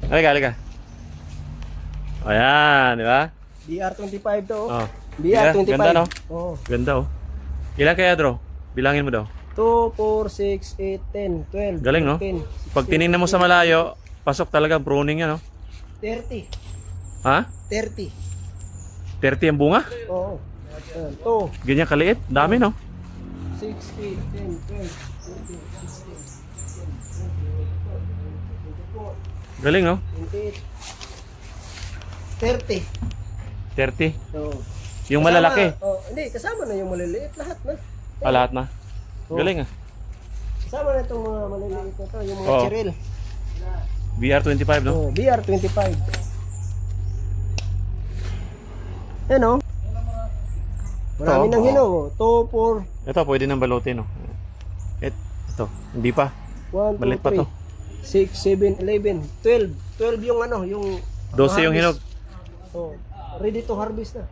Halika, halika. Ayan, di ba? BR25 to. Oh. BR25. Ganda, no? Oo. Ganda, oh. Ilan kaya, Dro? Bilangin mo daw. 2, 4, 6, 8, 10, 12. Galing, no? 14, Pag tinignan mo sa malayo, pasok talaga pruning yan, no? 30. Ha? 30. 30 ang bunga? Oo. Ayan. 2, Ganyan kaliit. Dami, no? 6, 8, 10, 12, 14, 16, 17, 18, 19, 20, 21, Galing, no? 28, 30. 30. Oo. Yung malalaki. Oh, hindi, kasama na yung maliliit. Lahat na. Lahat na. Oo. Galing, ah. Kasama na itong mga maliliit na to. Yung mga Oo. chiril. BR25, no? Oh, BR25. Yan o. Marami Ito, nang oo. hinog. 2, 4, Ito, pwede nang balutin, no? Ito, hindi pa. 1, 2, Balit pa to. 3, 6, 7, 11, 12. 12 yung ano, yung 12 yung hinog. Oh, ready to harvest na.